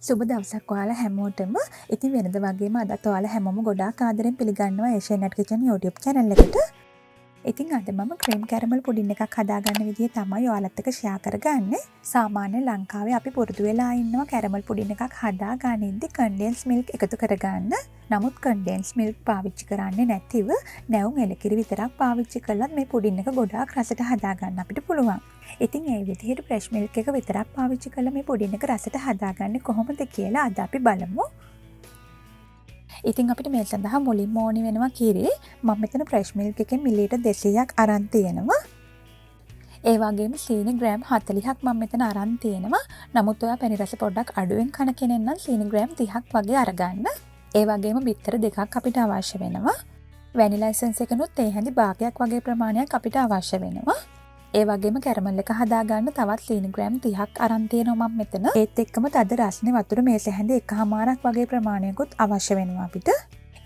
සුබ දවසක් ඔයාලා හැමෝටම. ඉතින් වෙනද වගේම අදත් ඔයාලා හැමෝම ගොඩාක් ආදරෙන් පිළිගන්නවා Asian Kitchen YouTube channel එකට. ඉතින් අද මම ක්‍රීම් කැරමල් පුඩින් එකක් හදාගන්න විදිය තමයි ඔයාලත් එක්ක ෂෙයා කරගන්නේ. සාමාන්‍ය ලංකාවේ අපි පුරුදු වෙලා ඉන්නවා කැරමල් පුඩින් එකක් හදාගනිද්දි කන්ඩෙන්ස් මිල්ක් එකතු කරගන්න. නමුත් කන්ඩෙන්ස් මිල්ක් පාවිච්චි කරන්නේ නැතිව නැවුම් එලකිරි විතරක් පාවිච්චි කළත් මේ පුඩින් එක ගොඩාක් රසට හදාගන්න අපිට පුළුවන්. ඉතින් ඒ විදිහට ෆ්‍රෙෂ් මිල්ක් එක විතරක් පාවිච්චි කළා මේ පුඩින් එක රසට හදාගන්නේ කොහොමද කියලා අද අපි බලමු. ඉතින් අපිට මේ සඳහා මුලින්ම ඕනි වෙනවා කිරි. මම මෙතන ෆ්‍රෙෂ් මිල්ක් එකේ මිලිලීටර් 200ක් අරන් තියෙනවා. ඒ වගේම සීනි ග්‍රෑම් 40ක් මම මෙතන අරන් තියෙනවා. නමුත් ඔයා පැණි රස පොඩ්ඩක් අඩුවෙන් කන කෙනෙක් නම් සීනි ග්‍රෑම් 30ක් වගේ අරගන්න. ඒ වගේම බිත්තර දෙකක් අපිට අවශ්‍ය වෙනවා. වැනිලා එසන්ස් එකනොත් ඒ හැඳි භාගයක් වගේ ප්‍රමාණයක් අපිට අවශ්‍ය වෙනවා. ඒ වගේම කැරමල් එක හදාගන්න තවත් සීනි ග්‍රෑම් 30ක් අරන් තියෙනවා මම මෙතන. ඒත් එක්කම තද රස්නේ වතුර මේසෙ හැඳි එකහමාරක් වගේ ප්‍රමාණයකුත් අවශ්‍ය වෙනවා අපිට.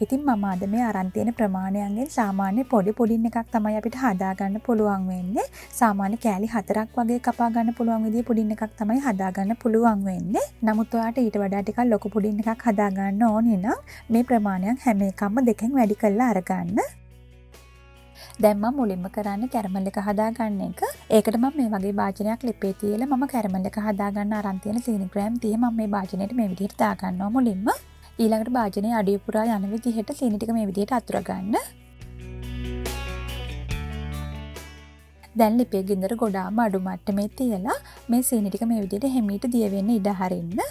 ඉතින් මම අද මේ අරන් තියෙන ප්‍රමාණයන්ගෙන් සාමාන්‍ය පොඩි පුඩින් එකක් තමයි අපිට හදාගන්න පුළුවන් වෙන්නේ. සාමාන්‍ය කෑලි 4ක් වගේ කපා ගන්න පුළුවන් විදිහේ පුඩින් එකක් තමයි හදාගන්න පුළුවන් වෙන්නේ. නමුත් ඔයාට ඊට වඩා ටිකක් ලොකු පුඩින් එකක් හදාගන්න ඕනේ නම් මේ ප්‍රමාණයන් හැම එකක්ම දෙකෙන් වැඩි කරලා අරගන්න. දැන් මම මුලින්ම කරන්නේ කැරමල් එක හදාගන්න එක. ඒකට මම මේ වගේ භාජනයක් ලිපේ තියලා මම කැරමල් එක හදාගන්න අරන් තියෙන සීනි ග්‍රෑම් 30 මම මේ භාජනයට මේ විදිහට දාගන්නවා මුලින්ම. ඊළඟට භාජනයේ අඩිය පුරා යන විදිහට සීනි ටික මේ විදිහට අතුර ගන්න. දැන් ලිපේ ගින්දර ගොඩාම අඩු මට්ටමේ තියලා මේ සීනි ටික මේ විදිහට හැමීට දිය වෙන්න ඉඩ හරින්න.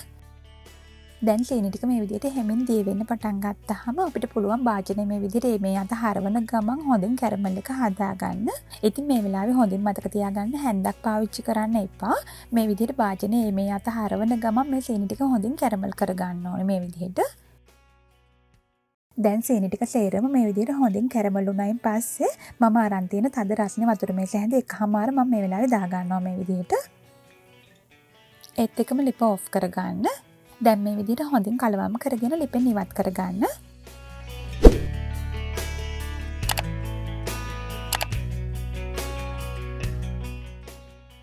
දැන් සීනි ටික මේ විදිහට හැමින් දිය වෙන්න පටන් ගත්තාම අපිට පුළුවන් භාජනයේ මේ විදිහට මේ අත හරවන ගමන් හොඳින් කැරමල් එක හදාගන්න. ඉතින් මේ වෙලාවේ හොඳින් මතක තියාගන්න හැන්දක් පාවිච්චි කරන්න එපා. මේ විදිහට භාජනයේ මේ අත හරවන ගමන් මේ සීනි ටික හොඳින් කැරමල් කරගන්න ඕනේ මේ විදිහට. දැන් සීනි ටික සේරම මේ විදිහට හොඳින් කැරමල් වුණායින් පස්සේ මම අරන් තියෙන තද රස්නේ වතුර මේසෙ හැඳ එකමාර මම මේ වෙලාවේ දාගන්නවා මේ විදිහට. ඒත් එකම ලිප ඔෆ් කරගන්න. දැන් මේ විදිහට හොඳින් කලවම් කරගෙන ලිපෙන් ඉවත් කරගන්න.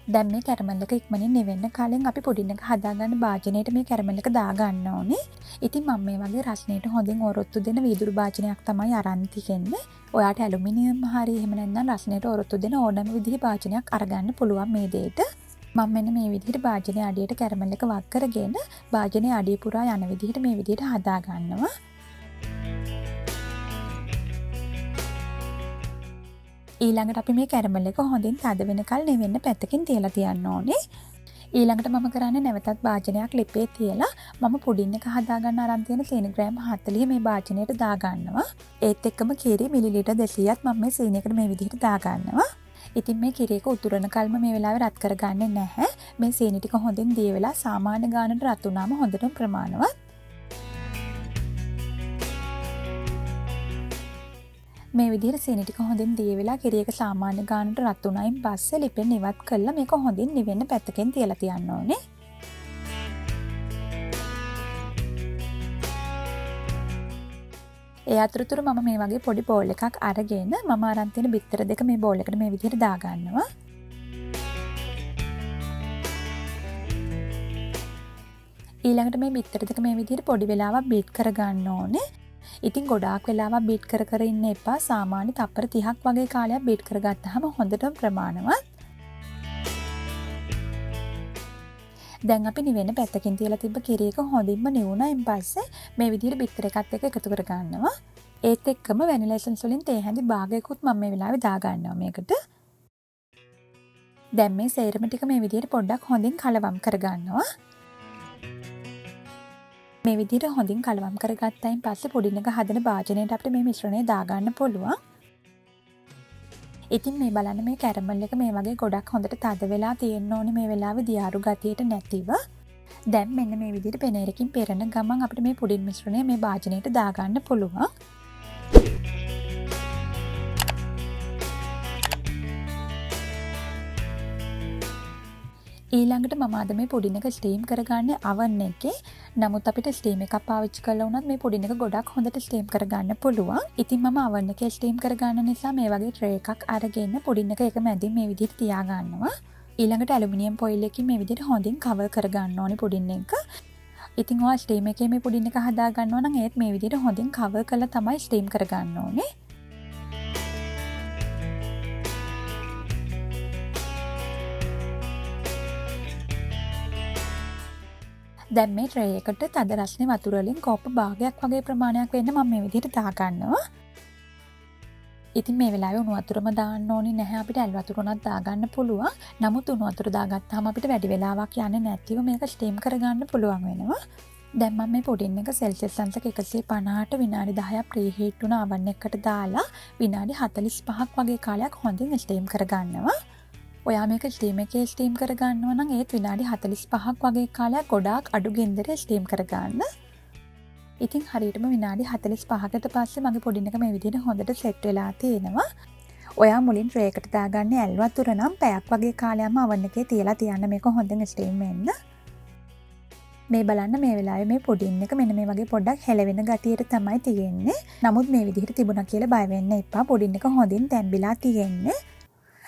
දැන් මේ කැරමල් එක ඉක්මනින් නිවෙන්න කලින් අපි පුඩින් එක හදාගන්න භාජනයට මේ කැරමල් එක දාගන්න ඕනේ. ඉතින් මම මේ වගේ රස්නේට හොඳින් ඔරොත්තු දෙන වීදුරු භාජනයක් තමයි අරන් තියෙන්නේ. ඔයාට ඇලුමිනියම් හරි එහෙම නැත්නම් රස්නේට ඔරොත්තු දෙන ඕනම විදිහේ භාජනයක් අරගන්න පුළුවන් මේ දෙයට. මම මෙන්න මේ විදිහට භාජනයේ අඩියට කැරමල් එක වක් කරගෙන භාජනයේ අඩිය පුරා යන විදිහට මේ විදිහට හදා ගන්නවා. ඊළඟට අපි මේ කැරමල් එක හොඳින් තද වෙනකල් නෙවෙන්න පැත්තකින් තියලා තියන්න ඕනේ. ඊළඟට මම කරන්නේ නැවතත් භාජනයක් ලිපේ තියලා මම පුඩින් එක හදා ගන්න අරන් තියෙන සීනි ග්‍රෑම් 40 මේ භාජනයට දා ගන්නවා. ඒත් එක්කම කිරි මිලිලීටර් 200ක් මම මේ සීනි එකට මේ විදිහට දා ගන්නවා. ඉතින් මේ කිරි එක උතුරන කල්ම මේ වෙලාවේ රත් කරගන්නේ නැහැ. මේ සීනි ටික හොඳින් දිය වෙලා සාමාන්‍ය ගානට රත් වුණාම හොඳටම ප්‍රමාණවත්. මේ විදිහට සීනි ටික හොඳින් දිය වෙලා කිරි එක සාමාන්‍ය ගානට රත් වුණායින් පස්සේ ලිපෙන් ඉවත් කරලා මේක හොඳින් නිවෙන්න පැත්තකින් තියලා තියන්න ඕනේ. ඒ අතරතුර මම මේ වගේ පොඩි බෝල් එකක් අරගෙන මම අරන් තියෙන බිත්තර දෙක මේ බෝල් එකට මේ විදිහට දා ගන්නවා. ඊළඟට මේ බිත්තර දෙක මේ විදිහට පොඩි වෙලාවක් බීට් කර ගන්න ඕනේ. ඉතින් ගොඩාක් වෙලාවක් බීට් කර කර ඉන්න එපා. සාමාන්‍ය තප්පර 30ක් වගේ කාලයක් බීට් කරගත්තාම හොඳටම ප්‍රමාණවත්. දැන් අපි නිවෙන්න පැත්තකින් තියලා තිබ්බ කිරි එක හොඳින්ම නිවුණායින් පස්සේ මේ විදිහට බිත්තර එකත් එක්ක එකතු කර ගන්නවා. ඒත් එක්කම වැනිලා එසන්ස් වලින් තේ හැඳි භාගයකුත් මම මේ වෙලාවේ දා ගන්නවා මේකට. දැන් මේ සේරම ටික මේ විදිහට පොඩ්ඩක් හොඳින් කලවම් කර ගන්නවා. මේ විදිහට හොඳින් කලවම් කරගත්තයින් පස්සේ පුඩින් එක හදන භාජනයට අපිට මේ මිශ්‍රණය දා ගන්න පුළුවන්. ඉතින් මේ බලන්න මේ කැරමල් එක මේ වගේ ගොඩක් හොඳට තද වෙලා තියෙන්න ඕනේ මේ වෙලාවේ දියාරු ගතියට නැතිව. දැන් මෙන්න මේ විදිහට පෙනේරකින් පෙරන ගමන් අපිට මේ පුඩින් මිශ්‍රණය මේ භාජනයට දා ගන්න පුළුවන්. ඊළඟට මම අද මේ පුඩින් එක ස්ටීම් කරගන්නේ oven එකේ. නමුත් අපිට ස්ටීම් එකක් පාවිච්චි කරලා වුණත් මේ පුඩින් එක ගොඩක් හොඳට ස්ටීම් කරගන්න පුළුවන්. ඉතින් මම oven එකේ ස්ටීම් කරගන්න නිසා මේ වගේ ට්‍රේ එකක් අරගෙන පුඩින් එක මැදින් මේ විදිහට තියා ගන්නවා. ඊළඟට ඇලුමිනියම් ෆොයිල් එකකින් මේ විදිහට හොඳින් කවර් කරගන්න ඕනේ පුඩින් එක. ඉතින් ඔයා ස්ටීම් එකේ මේ පුඩින් එක හදා ගන්නවා නම් ඒත් මේ විදිහට හොඳින් කවර් කරලා තමයි ස්ටීම් කරගන්න ඕනේ. දැන් මේ ට්‍රේ එකට තද රස්නේ වතුර වලින් කෝප්ප භාගයක් වගේ ප්‍රමාණයක් වෙන්න මම මේ විදිහට දා ගන්නවා. ඉතින් මේ වෙලාවේ උණු වතුරම දාන්න ඕනේ නැහැ, අපිට ඇල් වතුර උනත් දාගන්න පුළුවන්. නමුත් උණු වතුර දාගත්තාම අපිට වැඩි වෙලාවක් යන්නේ නැතිව මේක ස්ටීම් කරගන්න පුළුවන් වෙනවා. දැන් මම මේ පුඩින් එක සෙල්සියස් අංශක 150ට විනාඩි 10ක් ප්‍රීහීට් වුණ oven එකකට දාලා විනාඩි 45ක් වගේ කාලයක් හොඳින් ස්ටීම් කරගන්නවා. ඔයා මේක ස්ටීම් එකේ ස්ටීම් කරගන්නවා නම් ඒත් විනාඩි 45ක් වගේ කාලයක් ගොඩාක් අඩු ගෙන්දරේ ස්ටීම් කරගන්න. ඉතින් හරියටම විනාඩි 45කට පස්සේ මගේ පුඩින් එක මේ විදිහට හොඳට සෙට් වෙලා තියෙනවා. ඔයා මුලින් ට්‍රේ එකට දාගන්නේ ඇල් වතුර නම් පැයක් වගේ කාලයක්ම oven එකේ තියලා තියන්න මේක හොඳින් ස්ටීම් වෙන්න. මේ බලන්න මේ වෙලාවේ මේ පුඩින් එක මෙන්න මේ වගේ පොඩ්ඩක් හෙලවෙන ගතියට තමයි තියෙන්නේ. නමුත් මේ විදිහට තිබුණා කියලා බය වෙන්න එපා. පුඩින් එක හොඳින් තැම්බිලා තියෙන්නේ.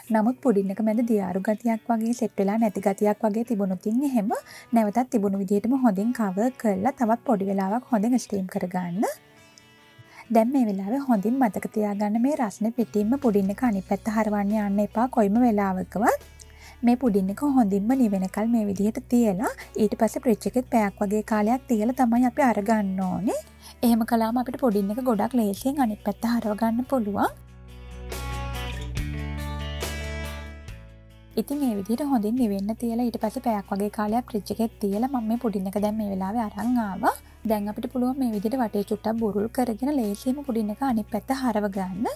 නමුත් පුඩින් එක මැද දියාරු ගතියක් වගේ සෙට් වෙලා නැති ගතියක් වගේ තිබුණොත් එහෙම නැවතත් තිබුණු විදිහටම හොඳින් කවර් කරලා තවත් පොඩි වෙලාවක් හොඳින් ස්ටීම් කරගන්න. දැන් මේ වෙලාවේ හොඳින් මතක තියාගන්න මේ රස්නේ පිටින්ම පුඩින් එක අනිත් පැත්ත හරවන්න යන්න එපා කොයිම වෙලාවකවත්. මේ පුඩින් එක හොඳින්ම නිවෙනකල් මේ විදිහට තියලා ඊට පස්සේ ෆ්‍රිජ් එකෙත් පැයක් වගේ කාලයක් තියලා තමයි අපි අරගන්න ඕනේ. එහෙම කළාම අපිට පුඩින් එක ගොඩක් ලේසියෙන් අනිත් පැත්ත හරව ගන්න පුළුවන්. ඉතින් මේ විදිහට හොඳින් නිවෙන්න තියලා ඊට පස්සේ පැයක් වගේ කාලයක් ෆ්‍රිජ් එකේ තියලා මම මේ පුඩින් එක දැන් මේ වෙලාවේ අරන් ආවා. දැන් අපිට පුළුවන් මේ විදිහට වටේ චුට්ටක් බුරුල් කරගෙන ලේසියෙන්ම පුඩින් එක අනිත් පැත්ත හරව ගන්න.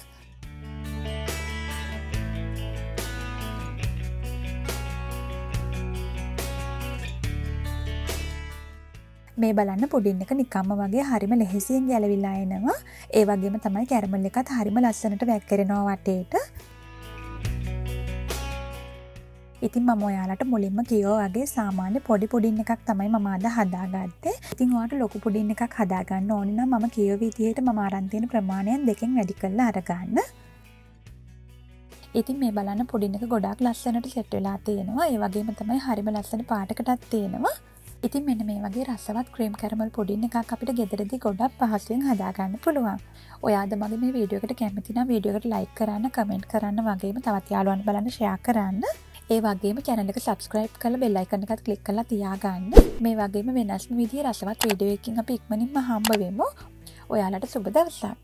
මේ බලන්න පුඩින් එක නිකම්ම වගේ හරිම ලෙහෙසියෙන් ගැලවිලා එනවා. ඒ වගේම තමයි කැරමල් එකත් හරිම ලස්සනට වැක්කිරෙනවා වටේට. ඉතින් මම ඔයාලට මුලින්ම කිව්වා වගේ සාමාන්‍ය පොඩි පුඩින් එකක් තමයි මම අද හදාගත්තේ. ඉතින් ඔයාලට ලොකු පුඩින් එකක් හදාගන්න ඕනේ නම් මම කියව විදිහට මම අරන් තියෙන ප්‍රමාණයෙන් දෙකෙන් වැඩි කරලා අරගන්න. ඉතින් මේ බලන්න පුඩින් එක ගොඩාක් ලස්සනට සෙට් වෙලා තියෙනවා. ඒ වගේම තමයි හරිම ලස්සන පාටකටත් තියෙනවා. ඉතින් මෙන්න මේ වගේ රසවත් ක්‍රීම් කැරමල් පුඩින් එකක් අපිට ගෙදරදී ගොඩක් පහසුවෙන් හදාගන්න පුළුවන්. ඔයාද මගේ මේ වීඩියෝ එකට කැමති නම් වීඩියෝ එකට ලයික් කරන්න, කමෙන්ට් කරන්න වගේම තවත් යාළුවන්ට බලන්න ෂෙයා කරන්න. ඒ වගේම channel එක subscribe කරලා bell icon එකත් click කරලා තියාගන්න. මේ වගේම වෙනස්ම විදිහේ රසවත් වීඩියෝ එකකින් අපි ඉක්මනින්ම හම්බ වෙමු. ඔයාලට සුබ දවසක්.